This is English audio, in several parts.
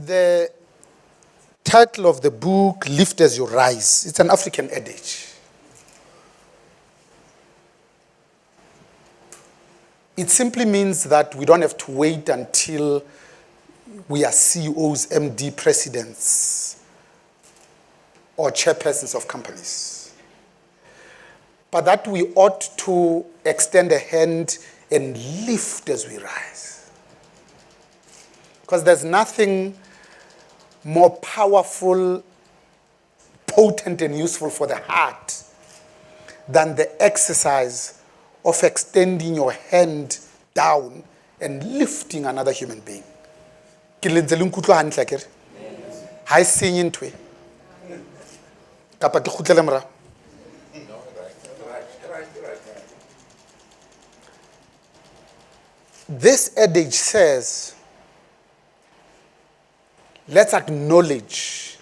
The title of the book, Lift as You Rise, it's an African adage. It simply means that we don't have to wait until we are CEOs, MD, presidents, or chairpersons of companies. But that we ought to extend a hand and lift as we rise. Because there's nothing more powerful, potent, and useful for the heart than the exercise of extending your hand down and lifting another human being. Ke lentsele nkutlwa hantle akere? Ha e senye ntwe. Kapa ke kgutlele morao. This adage says, let's acknowledge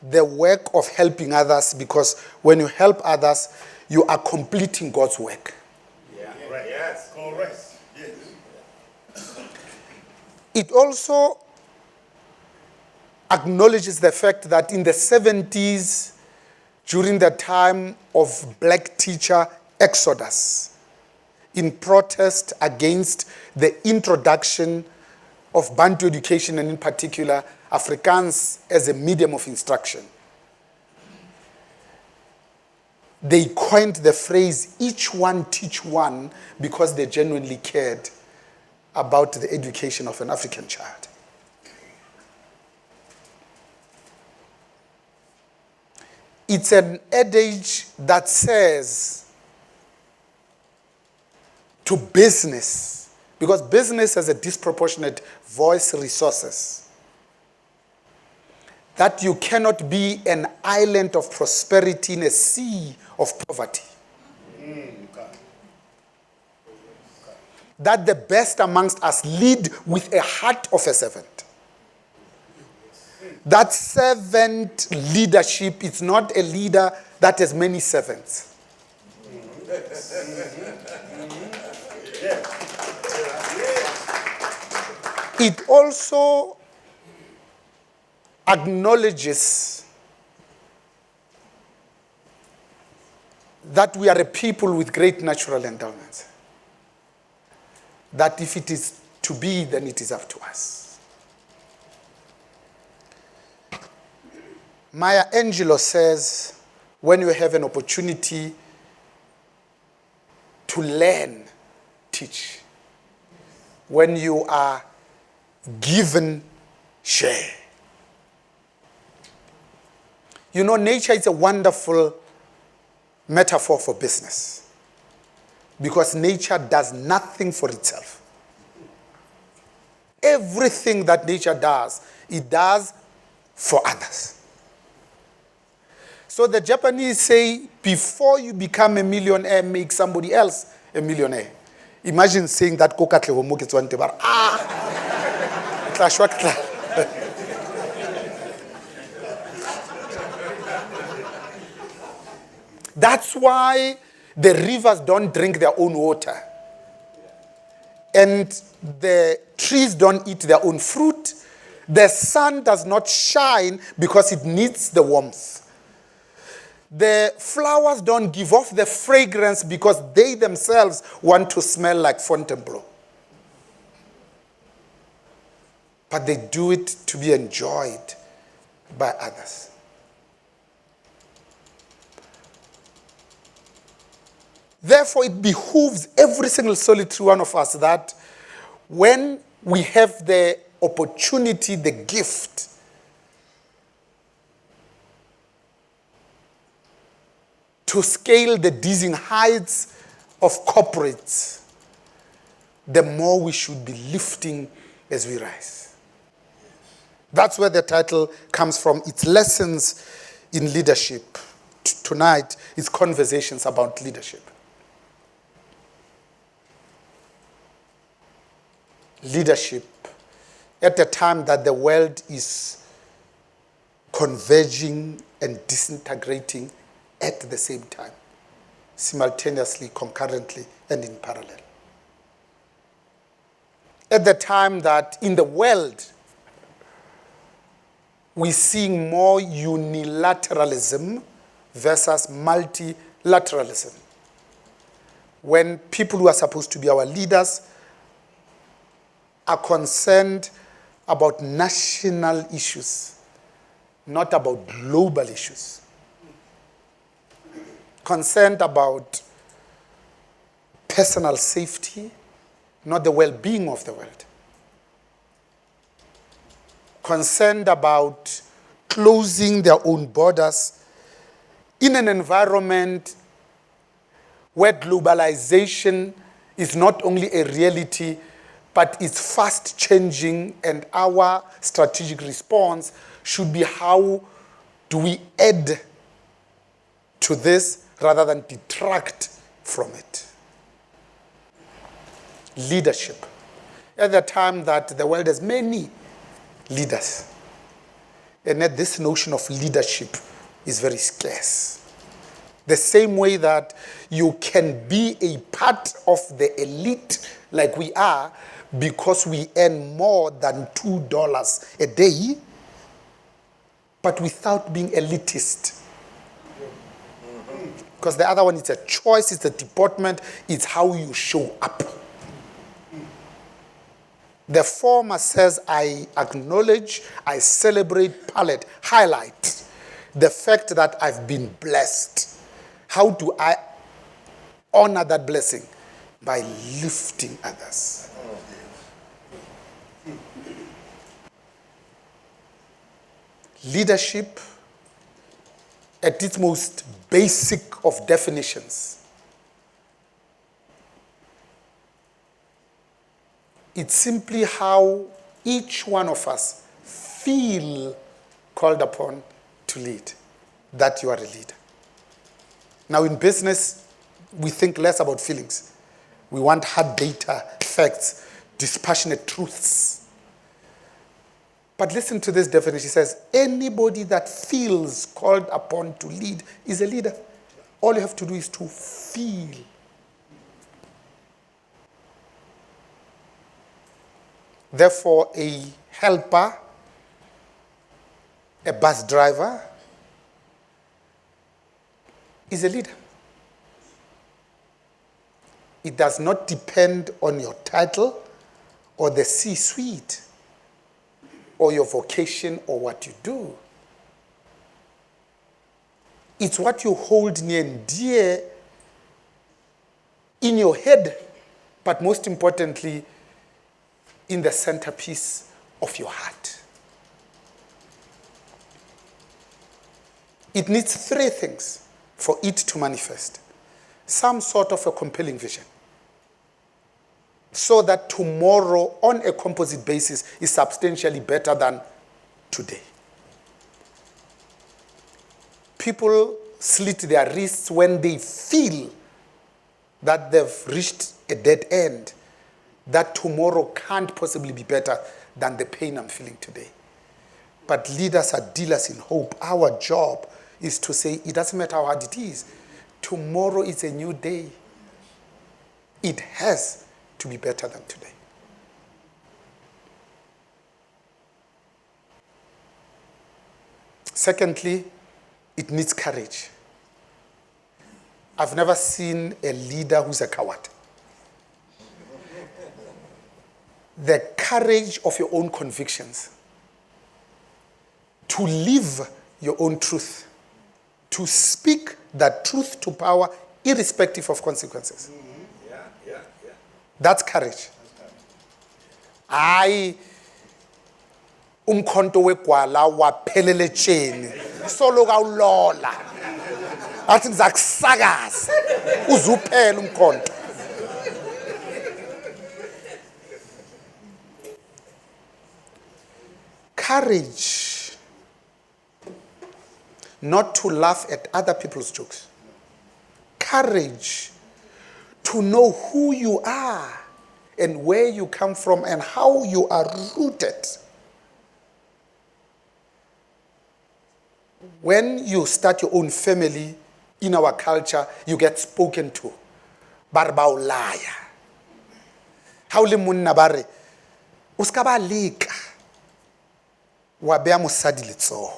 the work of helping others, because when you help others, you are completing God's work. Yeah. Right. Yes. Correct. Yes. It also acknowledges the fact that in the 70s, during the time of black teacher exodus, in protest against the introduction of Bantu education, and in particular Afrikaans as a medium of instruction, they coined the phrase, each one teach one, because they genuinely cared about the education of an African child. It's an adage that says to business, because business has a disproportionate voice resources, that you cannot be an island of prosperity in a sea of poverty. That the best amongst us lead with a heart of a servant. That servant leadership is not a leader that has many servants. It also acknowledges that we are a people with great natural endowments. That if it is to be, then it is up to us. Maya Angelou says, when you have an opportunity to learn, teach. When you are given, share. You know, nature is a wonderful metaphor for business, because nature does nothing for itself. Everything that nature does, it does for others. So the Japanese say, before you become a millionaire, make somebody else a millionaire. Imagine saying that kokatle homo ke tswante bar That's why the rivers don't drink their own water. And the trees don't eat their own fruit. The sun does not shine because it needs the warmth. The flowers don't give off the fragrance because they themselves want to smell like Fontainebleau. But they do it to be enjoyed by others. Therefore, it behooves every single solitary one of us that when we have the opportunity, the gift, to scale the dizzying heights of corporates, the more we should be lifting as we rise. That's where the title comes from. It's Lessons in Leadership. Tonight, it's conversations about leadership. Leadership at a time that the world is converging and disintegrating at the same time, simultaneously, concurrently, and in parallel. At the time that in the world we're seeing more unilateralism versus multilateralism. When people who are supposed to be our leaders are concerned about national issues, not about global issues. Concerned about personal safety, not the well-being of the world. Concerned about closing their own borders in an environment where globalization is not only a reality, but it's fast changing, and our strategic response should be how do we add to this rather than detract from it. Leadership. At the time that the world has many leaders, and yet this notion of leadership is very scarce. The same way that you can be a part of the elite like we are because we earn more than $2 a day, but without being elitist. Because the other one, it's a choice, it's a deportment, it's how you show up. The former says, I acknowledge, I celebrate, palette, highlight the fact that I've been blessed. How do I honor that blessing? By lifting others. Leadership, at its most basic of definitions, it's simply how each one of us feel called upon to lead, that you are a leader. Now in business, we think less about feelings. We want hard data, facts, dispassionate truths. But listen to this definition. It says, anybody that feels called upon to lead is a leader. All you have to do is to feel. Therefore, a helper, a bus driver, is a leader. It does not depend on your title or the C-suite or your vocation or what you do. It's what you hold near and dear in your head, but most importantly, in the centerpiece of your heart. It needs three things for it to manifest. Some sort of a compelling vision, so that tomorrow on a composite basis is substantially better than today. People slit their wrists when they feel that they've reached a dead end, that tomorrow can't possibly be better than the pain I'm feeling today. But leaders are dealers in hope. Our job is to say, it doesn't matter how hard it is. Tomorrow is a new day. It has to be better than today. Secondly, it needs courage. I've never seen a leader who's a coward. The courage of your own convictions, to live your own truth, to speak that truth to power irrespective of consequences. That's courage. Hayi umkhonto wegwala waphelelecheni solo kawulola athi ngizakusakaza uzuphela umkhonto. Courage not to laugh at other people's jokes. Courage to know who you are and where you come from and how you are rooted. When you start your own family in our culture, you get spoken to. Barba ulaya. How le munna bare uska ba leka. wa beya mosadi letsogo.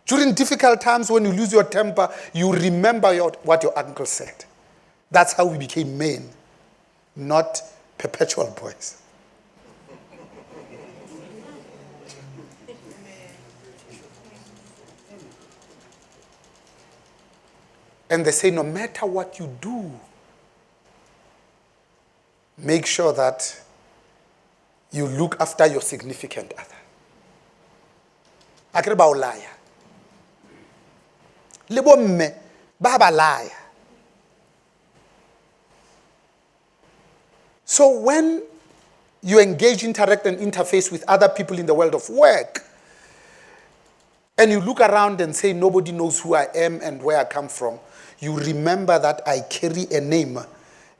During difficult times when you lose your temper, you remember what your uncle said. That's how we became men, not perpetual boys. And they say, no matter what you do, make sure that you look after your significant other. Akere ba o laya. Le bomme ba ba laya. So when you engage, interact, and interface with other people in the world of work, and you look around and say, nobody knows who I am and where I come from, you remember that I carry a name,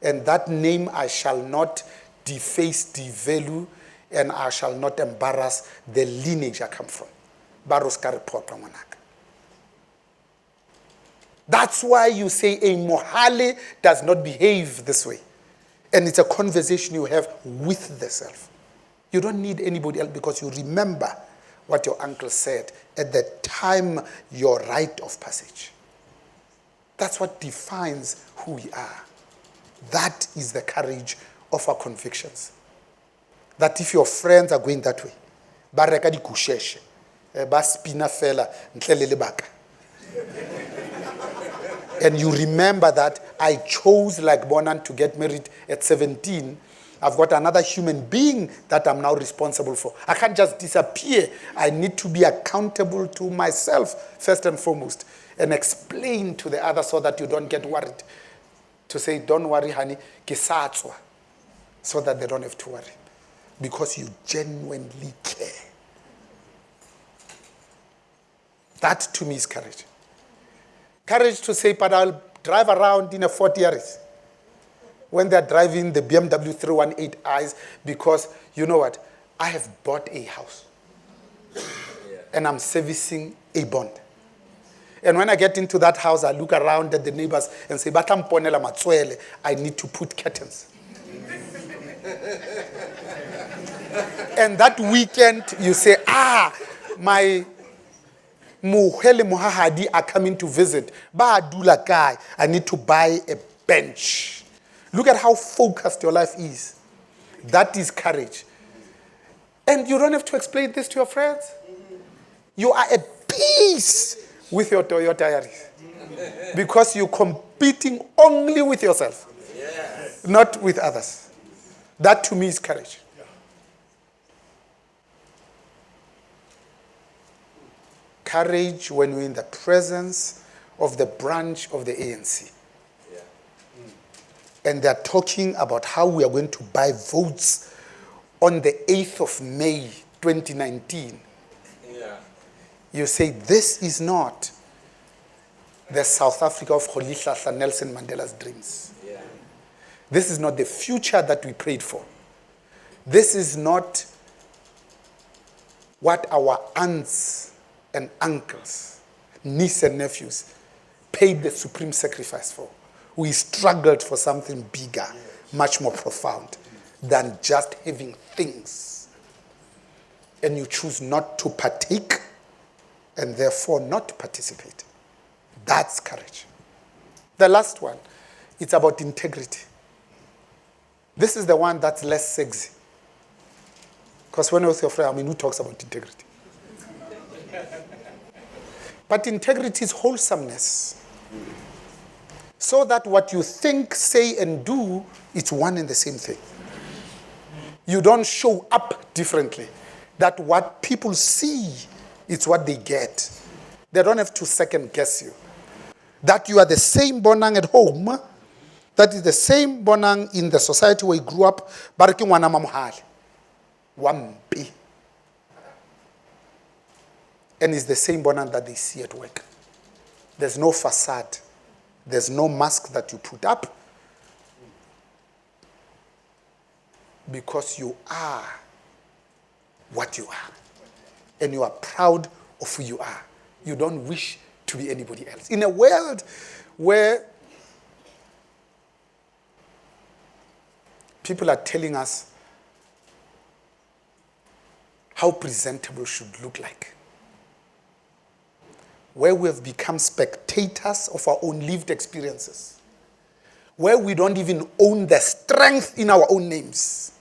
and that name I shall not deface, devalue, and I shall not embarrass the lineage I come from. That's why you say a Mohale does not behave this way. And it's a conversation you have with the self. You don't need anybody else because you remember what your uncle said at the time your rite of passage. That's what defines who we are. That is the courage of our convictions. That if your friends are going that way, ba reka dikusheshe, ba spina fela ntle le lebaka. And you remember that I chose, like Bonang, to get married at 17. I've got another human being that I'm now responsible for. I can't just disappear. I need to be accountable to myself, first and foremost, and explain to the other so that you don't get worried. To say, don't worry, honey, ke satswa, so that they don't have to worry. Because you genuinely care. That to me is courage. Courage to say, but I'll drive around in a 40 Yaris when they're driving the BMW 318i's because, you know what, I have bought a house and I'm servicing a bond. And when I get into that house, I look around at the neighbors and say, "Batamponela matswele, I need to put curtains." And that weekend, you say, my Mohale Mohahadi are coming to visit. Ba dula kai, I need to buy a bench. Look at how focused your life is. That is courage. And you don't have to explain this to your friends. You are at peace with your Toyota Yaris. Because you're competing only with yourself. Yes. Not with others. That to me is courage. Courage when we're in the presence of the branch of the ANC. Yeah. And they're talking about how we are going to buy votes on the 8th of May, 2019. Yeah. You say, this is not the South Africa of Rolihlahla Nelson Mandela's dreams. Yeah. This is not the future that we prayed for. This is not what our aunts and uncles, nieces and nephews paid the supreme sacrifice for. We struggled for something bigger, much more profound than just having things. And you choose not to partake and therefore not to participate. That's courage. The last one, it's about integrity. This is the one that's less sexy. Because when I was your friend, who talks about integrity? But integrity is wholesomeness. So that what you think, say, and do, it's one and the same thing. You don't show up differently. That what people see, it's what they get. They don't have to second guess you. That you are the same Bonang at home, that is the same Bonang in the society where you grew up, Bariki wana Mohale. Wampi. And it's the same Bonang that they see at work. There's no facade. There's no mask that you put up. Because you are what you are. And you are proud of who you are. You don't wish to be anybody else. In a world where people are telling us how presentable should look like. Where we have become spectators of our own lived experiences. Where we don't even own the strength in our own names.